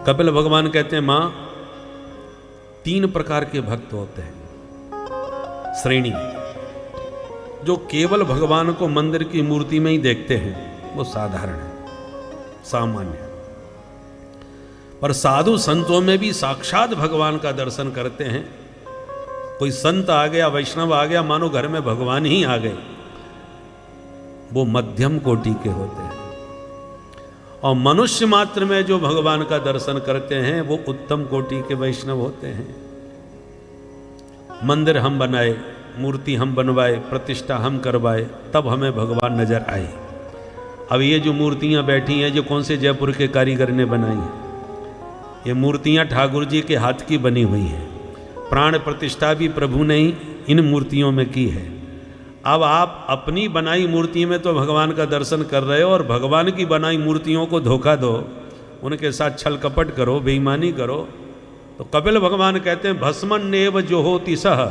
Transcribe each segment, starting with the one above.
कपिल भगवान कहते हैं मां 3 प्रकार के भक्त होते हैं, श्रेणी। जो केवल भगवान को मंदिर की मूर्ति में ही देखते हैं वो साधारण है, सामान्य। पर साधु संतों में भी साक्षात भगवान का दर्शन करते हैं। कोई संत आ गया, वैष्णव आ गया, मानो घर में भगवान ही आ गए, वो मध्यम कोटि के होते हैं। और मनुष्य मात्र में जो भगवान का दर्शन करते हैं वो उत्तम कोटि के वैष्णव होते हैं। मंदिर हम बनाए, मूर्ति हम बनवाए, प्रतिष्ठा हम करवाए, तब हमें भगवान नजर आए। अब ये जो मूर्तियां बैठी हैं, जो कौन से जयपुर के कारीगर ने बनाई हैं? ये मूर्तियां ठाकुर जी के हाथ की बनी हुई हैं। प्राण प्रतिष्ठा भी प्रभु ने ही इन मूर्तियों में की है। अब आप अपनी बनाई मूर्ति में तो भगवान का दर्शन कर रहे हो, और भगवान की बनाई मूर्तियों को धोखा दो, उनके साथ छल कपट करो, बेईमानी करो। तो कपिल भगवान कहते हैं भस्मन नेव जो होती सह,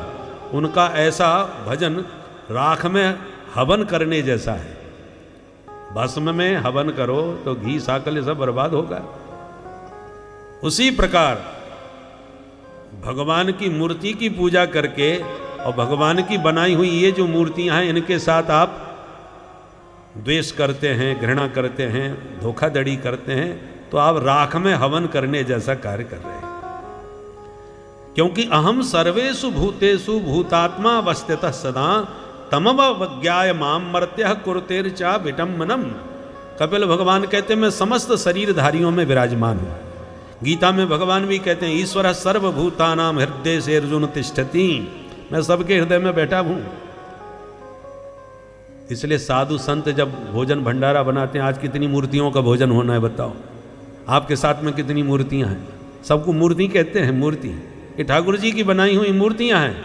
उनका ऐसा भजन राख में हवन करने जैसा है। भस्म में हवन करो तो घी साकल सब बर्बाद होगा। उसी प्रकार भगवान की मूर्ति की पूजा करके और भगवान की बनाई हुई ये जो मूर्तियां हैं, इनके साथ आप द्वेष करते हैं, घृणा करते हैं, धोखाधड़ी करते हैं, तो आप राख में हवन करने जैसा कार्य कर रहे हैं। क्योंकि अहम सर्वेषु भूतेषु भूतात्मा अवस्थितः सदा तमवज्ञाय माम मर्त्यः कुरुतेर्चा विटम्बनम। कपिल भगवान कहते हैं मैं समस्त शरीरधारियों में विराजमान हूं। गीता में भगवान भी कहते हैं ईश्वर सर्वभूतानां हृदय से अर्जुन तिष्ठति, मैं सबके हृदय में बैठा हूं। इसलिए साधु संत जब भोजन भंडारा बनाते हैं, आज कितनी मूर्तियों का भोजन होना है बताओ? आपके साथ में कितनी मूर्तियां हैं? सबको मूर्ति कहते हैं, मूर्ति। ये ठाकुर जी की बनाई हुई मूर्तियां हैं।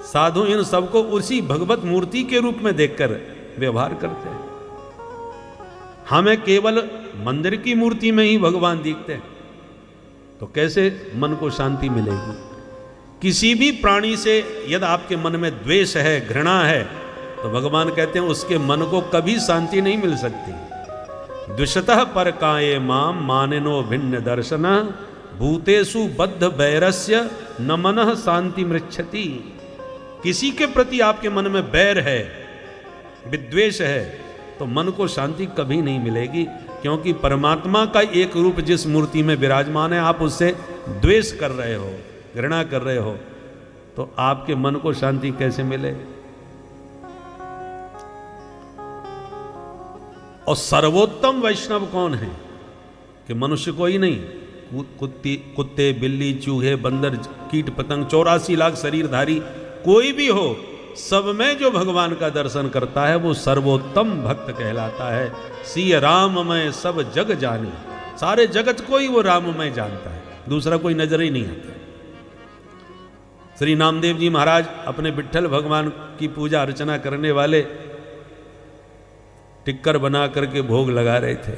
साधु इन सबको उसी भगवत मूर्ति के रूप में देखकर व्यवहार करते हैं। हमें केवल मंदिर की मूर्ति में ही भगवान दिखते हैं, तो कैसे मन को शांति मिलेगी? किसी भी प्राणी से यदि आपके मन में द्वेष है, घृणा है, तो भगवान कहते हैं उसके मन को कभी शांति नहीं मिल सकती। द्विषतः पर काये माम मानिनो भिन्न दर्शन भूतेषु बद्ध बैरस्य न मनः शांति मृच्छति। किसी के प्रति आपके मन में बैर है, विद्वेष है, तो मन को शांति कभी नहीं मिलेगी। क्योंकि परमात्मा का एक रूप जिस मूर्ति में विराजमान है, आप उससे द्वेष कर रहे हो, घृणा कर रहे हो, तो आपके मन को शांति कैसे मिले? और सर्वोत्तम वैष्णव कौन है? कि मनुष्य कोई नहीं, कुत्ते, बिल्ली, चूहे, बंदर, कीट पतंग, 84 लाख शरीरधारी कोई भी हो, सब में जो भगवान का दर्शन करता है वो सर्वोत्तम भक्त कहलाता है। सी राममय सब जग जाने, सारे जगत को ही वो राममय जानता है, दूसरा कोई नजर ही नहीं आता। श्री नामदेव जी महाराज अपने विट्ठल भगवान की पूजा अर्चना करने वाले टिक्कर बना करके भोग लगा रहे थे।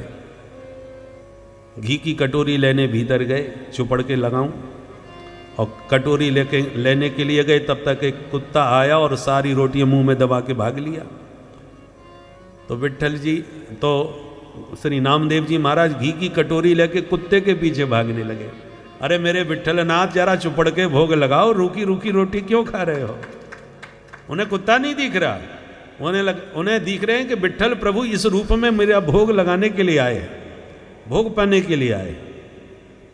घी की कटोरी लेने भीतर गए, चुपड़ के लगाऊं, और कटोरी लेने के लिए गए, तब तक एक कुत्ता आया और सारी रोटियां मुंह में दबा के भाग लिया। तो विट्ठल जी, तो श्री नामदेव जी महाराज घी की कटोरी लेके कुत्ते के पीछे भागने लगे। अरे मेरे विट्ठलनाथ, जरा चुपड़ के भोग लगाओ, रूखी रूखी रोटी क्यों खा रहे हो? उन्हें कुत्ता नहीं दिख रहा, उन्हें दिख रहे हैं कि विट्ठल प्रभु इस रूप में मेरा भोग लगाने के लिए आए, भोग पाने के लिए आए।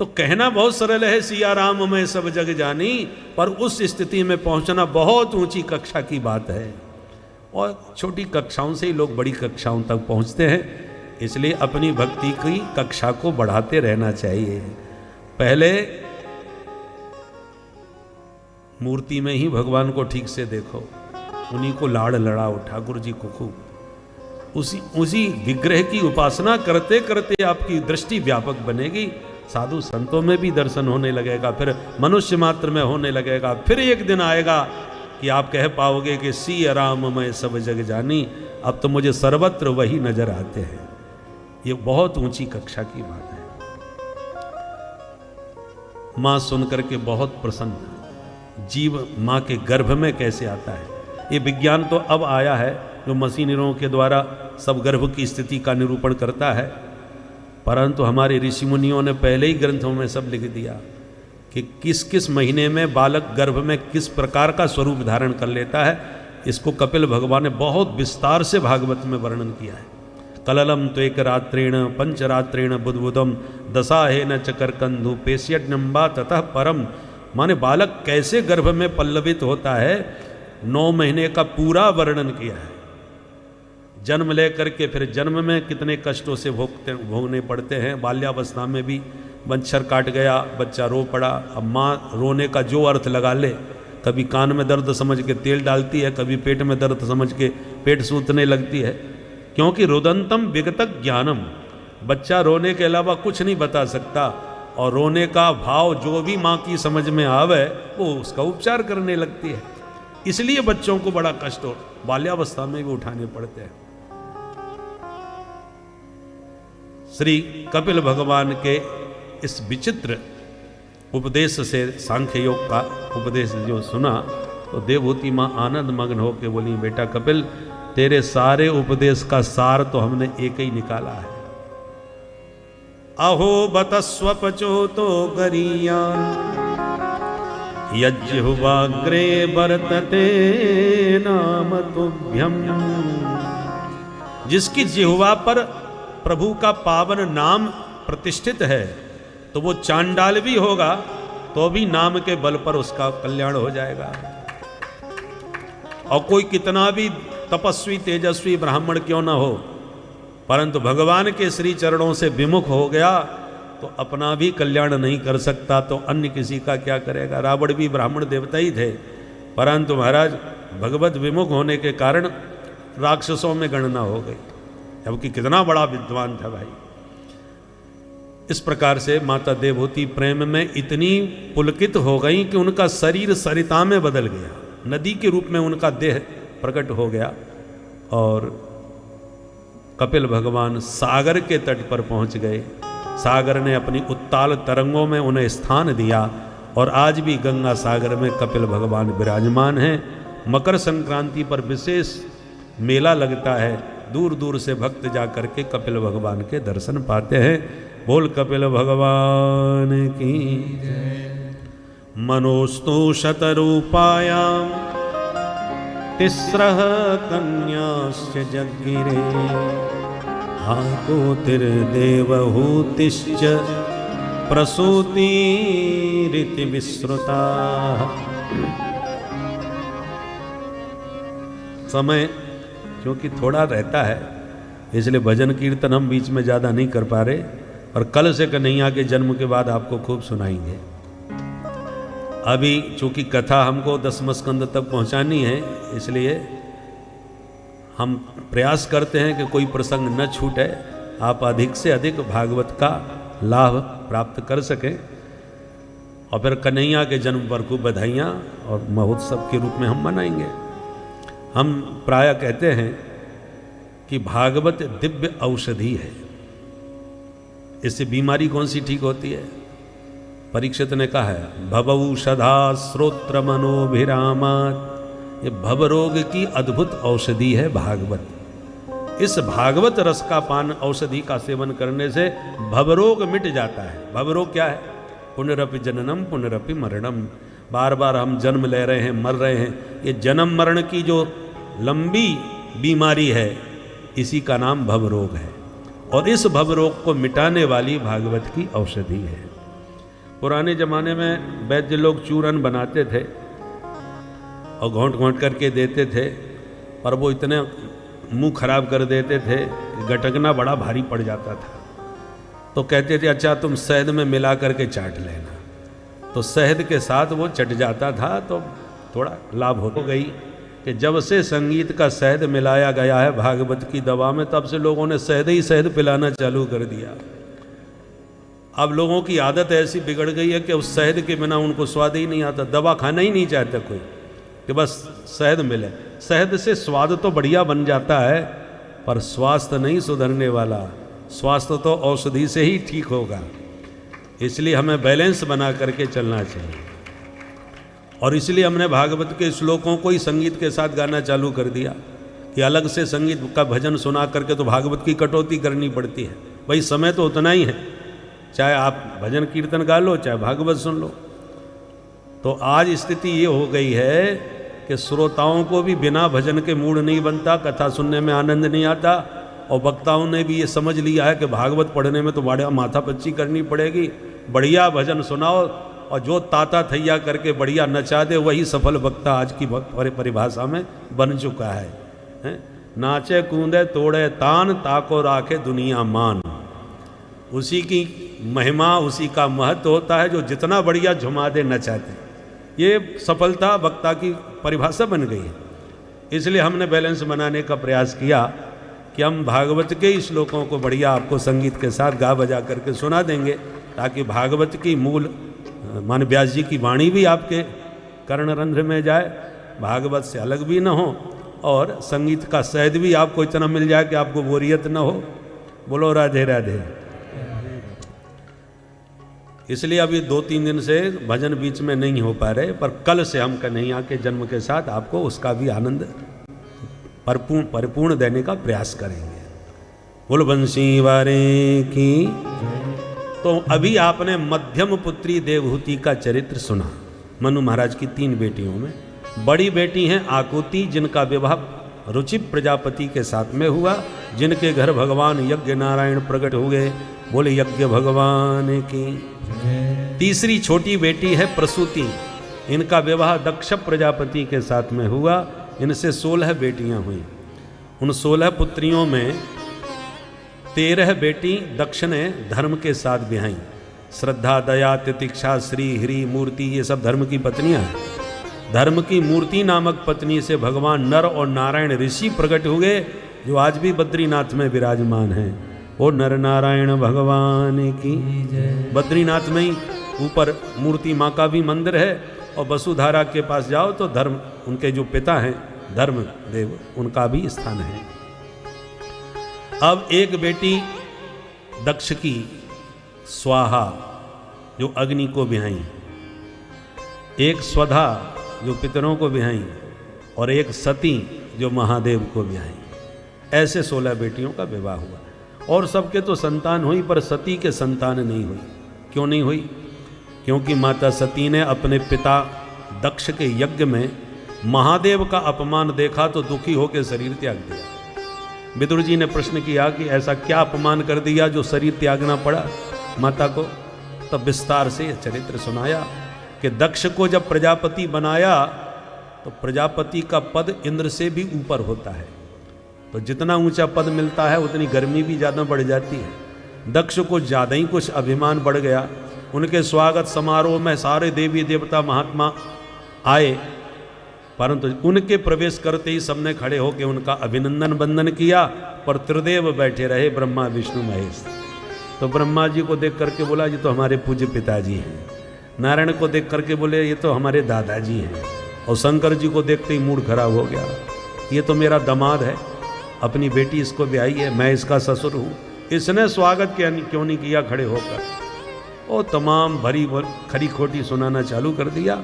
तो कहना बहुत सरल है सिया राम में सब जग जानी, पर उस स्थिति में पहुंचना बहुत ऊंची कक्षा की बात है। और छोटी कक्षाओं से ही लोग बड़ी कक्षाओं तक पहुंचते हैं। इसलिए अपनी भक्ति की कक्षा को बढ़ाते रहना चाहिए। पहले मूर्ति में ही भगवान को ठीक से देखो, उन्हीं को लाड़ लड़ाओ, ठाकुर जी को खूब उसी विग्रह की उपासना करते करते आपकी दृष्टि व्यापक बनेगी। साधु संतों में भी दर्शन होने लगेगा, फिर मनुष्य मात्र में होने लगेगा। फिर एक दिन आएगा कि आप कह पाओगे कि सी राम मैं सब जग जानी, अब तो मुझे सर्वत्र वही नजर आते हैं। ये बहुत ऊंची कक्षा की बात है। मां सुनकर के बहुत प्रसन्न। जीव मां के गर्भ में कैसे आता है, ये विज्ञान तो अब आया है, जो मशीनरों के द्वारा सब गर्भ की स्थिति का निरूपण करता है। परंतु हमारे ऋषि मुनियों ने पहले ही ग्रंथों में सब लिख दिया कि किस किस महीने में बालक गर्भ में किस प्रकार का स्वरूप धारण कर लेता है। इसको कपिल भगवान ने बहुत विस्तार से भागवत में वर्णन किया है। कललम त्वेक रात्रेण पंचरात्रेण बुद्बुदम दशाहेन चकरकंधु पेश्यज्ञम्बा ततः परम। माने बालक कैसे गर्भ में पल्लवित होता है 9 महीने का पूरा वर्णन किया है। जन्म लेकर के फिर जन्म में कितने कष्टों से भोगने पड़ते हैं। बाल्यावस्था में भी मच्छर काट गया, बच्चा रो पड़ा। अब माँ रोने का जो अर्थ लगा ले, कभी कान में दर्द समझ के तेल डालती है, कभी पेट में दर्द समझ के पेट सूतने लगती है, क्योंकि रुदंतम विगतक ज्ञानम। बच्चा रोने के अलावा कुछ नहीं बता सकता, और रोने का भाव जो भी माँ की समझ में आवे वो उसका उपचार करने लगती है। इसलिए बच्चों को बड़ा कष्ट हो बाल्यावस्था में भी उठाने पड़ते हैं। श्री कपिल भगवान के इस विचित्र उपदेश से, सांख्य योग का उपदेश जो सुना, तो देवहूति माँ आनंद मग्न होकर बोली, बेटा कपिल, तेरे सारे उपदेश का सार तो हमने एक ही निकाला है। अहो बतस्वपचो तो गरीयान यज्जिह्वाग्रे वर्तते नाम तुभ्यम। जिसकी जिह्वा पर प्रभु का पावन नाम प्रतिष्ठित है, तो वो चांडाल भी होगा तो भी नाम के बल पर उसका कल्याण हो जाएगा। और कोई कितना भी तपस्वी तेजस्वी ब्राह्मण क्यों ना हो, परंतु भगवान के श्री चरणों से विमुख हो गया तो अपना भी कल्याण नहीं कर सकता, तो अन्य किसी का क्या करेगा। रावण भी ब्राह्मण देवता ही थे, परंतु महाराज भगवत विमुख होने के कारण राक्षसों में गणना हो गई, जबकि कितना बड़ा विद्वान था भाई। इस प्रकार से माता देवहूति प्रेम में इतनी पुलकित हो गई कि उनका शरीर सरिता में बदल गया, नदी के रूप में उनका देह प्रकट हो गया, और कपिल भगवान सागर के तट पर पहुंच गए। सागर ने अपनी उत्ताल तरंगों में उन्हें स्थान दिया, और आज भी गंगा सागर में कपिल भगवान विराजमान हैं। मकर संक्रांति पर विशेष मेला लगता है, दूर दूर से भक्त जा करके कपिल भगवान के दर्शन पाते हैं। बोल कपिल भगवान की जय। मनोस्तु शतरूपायाम तिस्रः कन्याश्च जज्ञिरे हाकोतिर्देवहूतिश्च प्रसूतिरिति विश्रुता। समय क्योंकि थोड़ा रहता है, इसलिए भजन कीर्तन हम बीच में ज़्यादा नहीं कर पा रहे, और कल से कन्हैया के जन्म के बाद आपको खूब सुनाएंगे। अभी चूंकि कथा हमको 10वें स्कंद तक पहुंचानी है, इसलिए हम प्रयास करते हैं कि कोई प्रसंग न छूटे, आप अधिक से अधिक भागवत का लाभ प्राप्त कर सकें, और फिर कन्हैया के जन्म पर खूब बधाइयाँ और महोत्सव के रूप में हम मनाएंगे। हम प्राय कहते हैं कि भागवत दिव्य औषधि है। इससे बीमारी कौन सी ठीक होती है? परीक्षित ने कहा है, भवौषधा श्रोत्र मनोभिरामात्। ये भवरोग की अद्भुत औषधि है भागवत। इस भागवत रस का पान, औषधि का सेवन करने से भवरोग मिट जाता है। भवरोग क्या है? पुनरपि जननम पुनरपि मरणम। बार बार हम जन्म ले रहे हैं, मर रहे हैं। ये जन्म मरण की जो लंबी बीमारी है, इसी का नाम भवरोग है, और इस भवरोग को मिटाने वाली भागवत की औषधि है। पुराने ज़माने में वैद्य लोग चूरन बनाते थे और घोंट घोंट करके देते थे, पर वो इतने मुंह खराब कर देते थे कि गटकना बड़ा भारी पड़ जाता था। तो कहते थे अच्छा तुम शहद में मिला करके चाट लेना, तो शहद के साथ वो चट जाता था, तो थोड़ा लाभ हो गई कि जब से संगीत का शहद मिलाया गया है भागवत की दवा में, तब से लोगों ने शहद ही शहद पिलाना चालू कर दिया। अब लोगों की आदत ऐसी बिगड़ गई है कि उस शहद के बिना उनको स्वाद ही नहीं आता, दवा खाना ही नहीं चाहता कोई, कि बस शहद मिले। शहद से स्वाद तो बढ़िया बन जाता है, पर स्वास्थ्य नहीं सुधरने वाला। स्वास्थ्य तो औषधि से ही ठीक होगा, इसलिए हमें बैलेंस बना करके चलना चाहिए। और इसलिए हमने भागवत के श्लोकों को ही संगीत के साथ गाना चालू कर दिया कि अलग से संगीत का भजन सुना करके तो भागवत की कटौती करनी पड़ती है। भाई समय तो उतना ही है, चाहे आप भजन कीर्तन गा लो चाहे भागवत सुन लो। तो आज स्थिति ये हो गई है कि श्रोताओं को भी बिना भजन के मूड नहीं बनता, कथा सुनने में आनंद नहीं आता, और वक्ताओं ने भी ये समझ लिया है कि भागवत पढ़ने में तो बड़ा माथापच्ची करनी पड़ेगी, बढ़िया भजन सुनाओ और जो ताता थैया करके बढ़िया नचा दे वही सफल वक्ता आज की परिभाषा में बन चुका है? नाचे कूदे तोड़े तान, ताको राखे दुनिया मान। उसी की महिमा उसी का महत्व होता है जो जितना बढ़िया झुमा दे नचा दे। ये सफलता वक्ता की परिभाषा बन गई है। इसलिए हमने बैलेंस बनाने का प्रयास किया कि हम भागवत के ही श्लोकों को बढ़िया आपको संगीत के साथ गा बजा करके सुना देंगे, ताकि भागवत की मूल मान व्यास जी की वाणी भी आपके कर्णरंध्र में जाए, भागवत से अलग भी ना हो, और संगीत का शहद भी आपको इतना मिल जाए कि आपको बोरियत ना हो। बोलो राधे राधे। इसलिए अभी 2-3 दिन से भजन बीच में नहीं हो पा रहे, पर कल से हम कन्हैया के जन्म के साथ आपको उसका भी आनंद परिपूर्ण देने का प्रयास करेंगे। बोल बंसी वारे की। तो अभी आपने मध्यम पुत्री देवहूति का चरित्र सुना। मनु महाराज की 3 बेटियों में बड़ी बेटी हैं आकुति, जिनका विवाह रुचि प्रजापति के साथ में हुआ, जिनके घर भगवान यज्ञ नारायण प्रकट हुए। बोले यज्ञ भगवान की। तीसरी छोटी बेटी है प्रसूति, इनका विवाह दक्ष प्रजापति के साथ में हुआ, इनसे 16 बेटियां हुई। उन 16 पुत्रियों में 13 बेटी दक्ष ने धर्म के साथ ब्याही। श्रद्धा, दया, तितिक्षा, श्री, हरि, मूर्ति, ये सब धर्म की पत्नियां हैं। धर्म की मूर्ति नामक पत्नी से भगवान नर और नारायण ऋषि प्रकट हुए, जो आज भी बद्रीनाथ में विराजमान हैं। ओ नर नारायण भगवान की। बद्रीनाथ में ही ऊपर मूर्ति माँ का भी मंदिर है, और वसुधारा के पास जाओ तो धर्म उनके जो पिता हैं धर्म देव, उनका भी स्थान है। अब एक बेटी दक्ष की स्वाहा, जो अग्नि को ब्याही, एक स्वधा जो पितरों को ब्याही, और एक सती जो महादेव को ब्याही। ऐसे 16 बेटियों का विवाह हुआ, और सबके तो संतान हुई, पर सती के संतान नहीं हुई। क्यों नहीं हुई? क्योंकि माता सती ने अपने पिता दक्ष के यज्ञ में महादेव का अपमान देखा तो दुखी होकर शरीर त्याग दिया। विदुर जी ने प्रश्न किया कि ऐसा क्या अपमान कर दिया जो शरीर त्यागना पड़ा माता को? तब विस्तार से यह चरित्र सुनाया कि दक्ष को जब प्रजापति बनाया तो प्रजापति का पद इंद्र से भी ऊपर होता है, तो जितना ऊंचा पद मिलता है उतनी गर्मी भी ज़्यादा बढ़ जाती है। दक्ष को ज़्यादा ही कुछ अभिमान बढ़ गया। उनके स्वागत समारोह में सारे देवी देवता महात्मा आए, परंतु उनके प्रवेश करते ही सबने खड़े होकर उनका अभिनंदन वंदन किया, पर त्रिदेव बैठे रहे, ब्रह्मा विष्णु महेश। तो ब्रह्मा जी को देख करके बोला ये तो हमारे पूज्य पिताजी हैं। नारायण को देख करके बोले ये तो हमारे दादाजी हैं। और शंकर जी को देखते ही मूड खराब हो गया, ये तो मेरा दामाद है, अपनी बेटी इसको ब्याही है, मैं इसका ससुर हूँ, इसने स्वागत क्यों नहीं किया खड़े होकर। और तमाम भरी खरी खोटी सुनाना चालू कर दिया।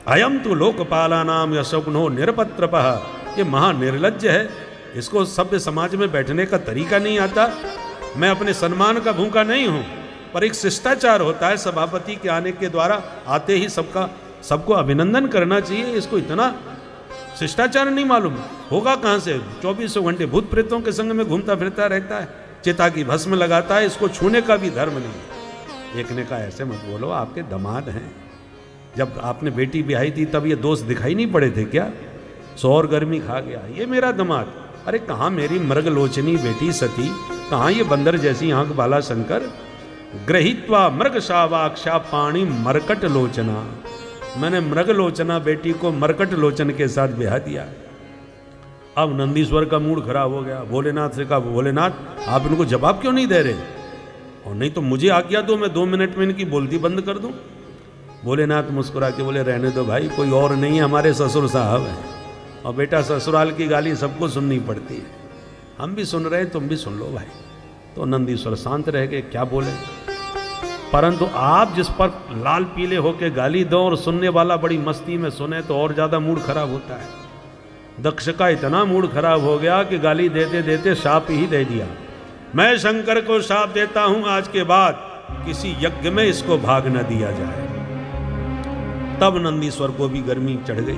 अयम तो लोकपाला नाम यशोग्नो निरपत्रपः, ये महानिर्लज्ज है, इसको सभ्य समाज में बैठने का तरीका नहीं आता। मैं अपने सम्मान का भूखा नहीं हूँ, पर एक शिष्टाचार होता है, सभापति के आने के द्वारा आते ही सबको अभिनंदन करना चाहिए। इसको इतना शिष्टाचार नहीं मालूम, होगा कहाँ से? 24 घंटे भूत प्रेतों के संग में घूमता फिरता रहता है, चिता की भस्म लगाता है, इसको छूने का भी धर्म नहीं। एक ने कहा ऐसे मत बोलो, आपके दामाद हैं, जब आपने बेटी ब्याही थी तब ये दोस्त दिखाई नहीं पड़े थे क्या? सौर गर्मी खा गया, ये मेरा दामाद। अरे कहाँ मेरी मृगलोचनी बेटी सती, कहाँ ये बंदर जैसी आंख वाला शंकर? ग्रहित्वा मृग शावाक्षा पाणी मरकट लोचना, मैंने मृगलोचना बेटी को मरकट लोचन के साथ ब्याह दिया। अब नंदीश्वर का मूड खराब हो गया, भोलेनाथ से कहा भोलेनाथ आप इनको जवाब क्यों नहीं दे रहे, और नहीं तो मुझे आज्ञा दो, मैं 2 मिनट में इनकी बोलती बंद कर दूं। भोलेनाथ मुस्कुरा के बोले रहने दो भाई, कोई और नहीं है, हमारे ससुर साहब हैं, और बेटा ससुराल की गाली सबको सुननी पड़ती है, हम भी सुन रहे हैं तुम भी सुन लो भाई। तो नंदीश्वर शांत रह गए, क्या बोले। परंतु आप जिस पर लाल पीले होके गाली दो और सुनने वाला बड़ी मस्ती में सुने तो और ज़्यादा मूड खराब होता है। दक्ष का इतना मूड खराब हो गया कि गाली देते देते शाप ही दे दिया। मैं शंकर को शाप देता हूं आज के बाद किसी यज्ञ में इसको भाग न दिया जाए। तब नंदीश्वर को भी गर्मी चढ़ गई,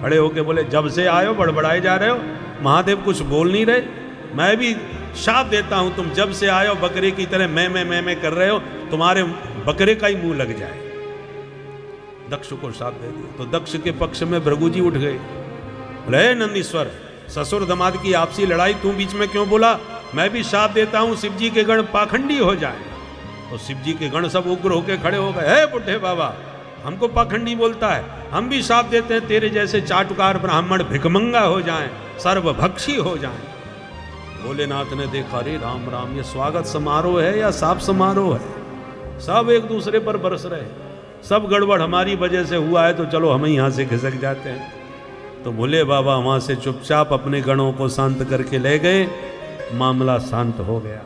खड़े होके बोले जब से आयो बड़बड़ाए जा रहे हो, महादेव कुछ बोल नहीं रहे, मैं भी शाप देता हूं तुम जब से आयो बकरे की तरह मैं कर रहे हो, तुम्हारे बकरे का ही मुंह लग जाए। दक्ष को शाप दे दिया। तो दक्ष के पक्ष में भृगु जी उठ गए, बोले नंदीश्वर ससुर दमाद की आपसी लड़ाई तू बीच में क्यों बोला, मैं भी शाप देता हूं शिव जी के गण पाखंडी हो जाए। तो शिव जी के गण सब उग्र होके खड़े हो गए, हे बुढ़े बाबा हमको पाखंडी बोलता है, हम भी शाप देते हैं तेरे जैसे चाटुकार ब्राह्मण भिखमंगा हो जाएं, सर्वभक्षी हो जाएं। भोलेनाथ ने देखा, रे राम राम, ये स्वागत समारोह है या शाप समारोह है, सब एक दूसरे पर बरस रहे, सब गड़बड़ हमारी वजह से हुआ है, तो चलो हम ही यहां से खिसक जाते हैं। तो भोले बाबा वहां से चुपचाप अपने गणों को शांत करके ले गए, मामला शांत हो गया।